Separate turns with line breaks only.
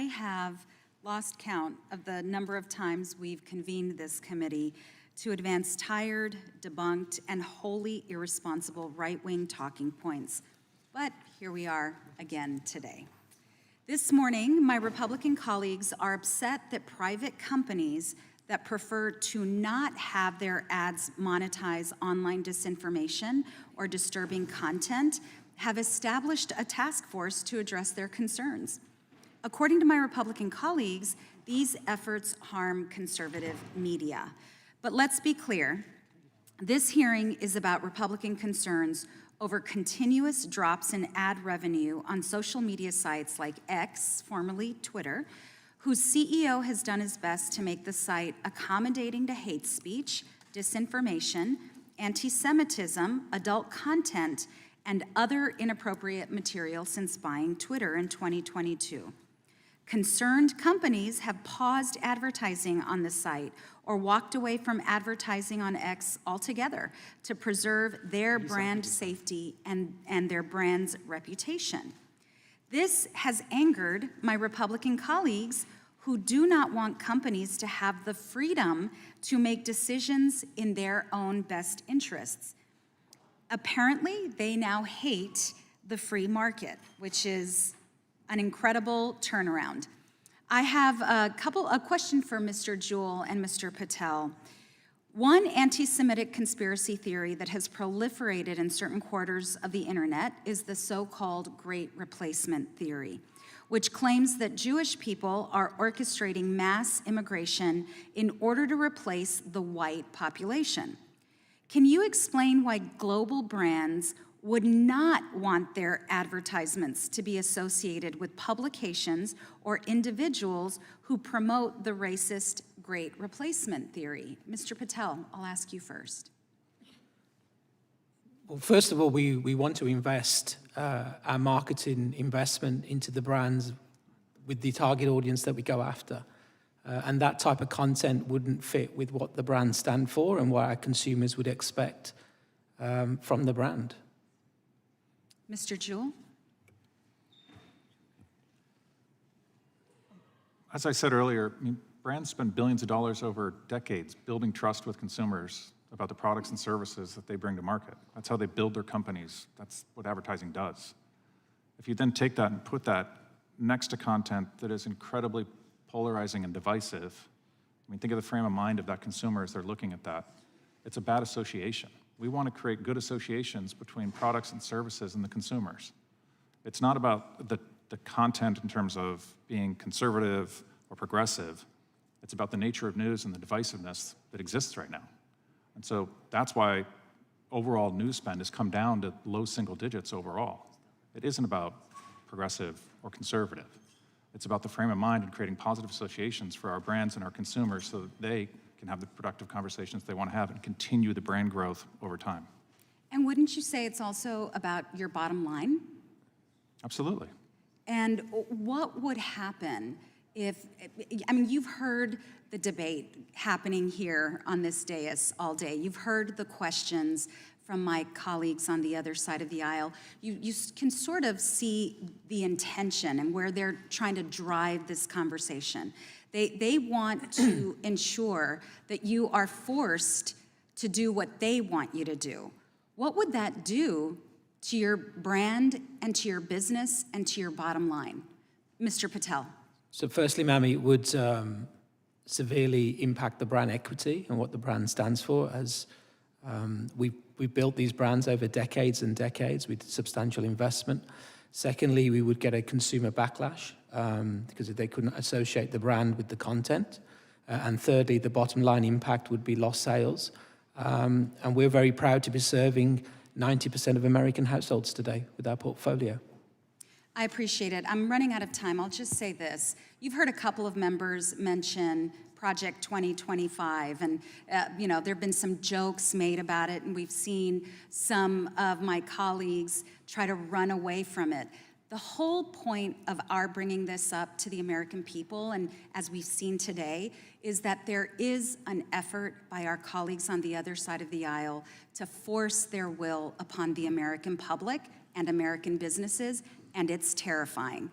have lost count of the number of times we've convened this committee to advance tired, debunked, and wholly irresponsible right-wing talking points. But here we are again today. This morning, my Republican colleagues are upset that private companies that prefer to not have their ads monetize online disinformation or disturbing content have established a task force to address their concerns. According to my Republican colleagues, these efforts harm conservative media. But let's be clear, this hearing is about Republican concerns over continuous drops in ad revenue on social media sites like X, formerly Twitter, whose CEO has done his best to make the site accommodating to hate speech, disinformation, anti-Semitism, adult content, and other inappropriate material since buying Twitter in 2022. Concerned companies have paused advertising on the site or walked away from advertising on X altogether to preserve their brand safety and their brand's reputation. This has angered my Republican colleagues who do not want companies to have the freedom to make decisions in their own best interests. Apparently, they now hate the free market, which is an incredible turnaround. I have a question for Mr. Jewell and Mr. Patel. One anti-Semitic conspiracy theory that has proliferated in certain quarters of the internet is the so-called Great Replacement theory, which claims that Jewish people are orchestrating mass immigration in order to replace the white population. Can you explain why global brands would not want their advertisements to be associated with publications or individuals who promote the racist Great Replacement theory? Mr. Patel, I'll ask you first.
Well, first of all, we want to invest our marketing investment into the brands with the target audience that we go after. And that type of content wouldn't fit with what the brands stand for and what our consumers would expect from the brand.
Mr. Jewell?
As I said earlier, brands spend billions of dollars over decades building trust with consumers about the products and services that they bring to market. That's how they build their companies. That's what advertising does. If you then take that and put that next to content that is incredibly polarizing and divisive, think of the frame of mind of that consumer as they're looking at that. It's a bad association. We want to create good associations between products and services and the consumers. It's not about the content in terms of being conservative or progressive. It's about the nature of news and the divisiveness that exists right now. And so that's why overall news spend has come down to low single digits overall. It isn't about progressive or conservative. It's about the frame of mind and creating positive associations for our brands and our consumers so that they can have the productive conversations they want to have and continue the brand growth over time.
And wouldn't you say it's also about your bottom line?
Absolutely.
And what would happen if, you've heard the debate happening here on this dais all day. You've heard the questions from my colleagues on the other side of the aisle. You can sort of see the intention and where they're trying to drive this conversation. They want to ensure that you are forced to do what they want you to do. What would that do to your brand and to your business and to your bottom line? Mr. Patel.
So firstly, ma'am, it would severely impact the brand equity and what the brand stands for. As we built these brands over decades and decades with substantial investment. Secondly, we would get a consumer backlash because they couldn't associate the brand with the content. And thirdly, the bottom line impact would be lost sales. And we're very proud to be serving 90% of American households today with our portfolio.
I appreciate it. I'm running out of time. I'll just say this. You've heard a couple of members mention Project 2025, and there have been some jokes made about it, and we've seen some of my colleagues try to run away from it. The whole point of our bringing this up to the American people, and as we've seen today, is that there is an effort by our colleagues on the other side of the aisle to force their will upon the American public and American businesses, and it's terrifying.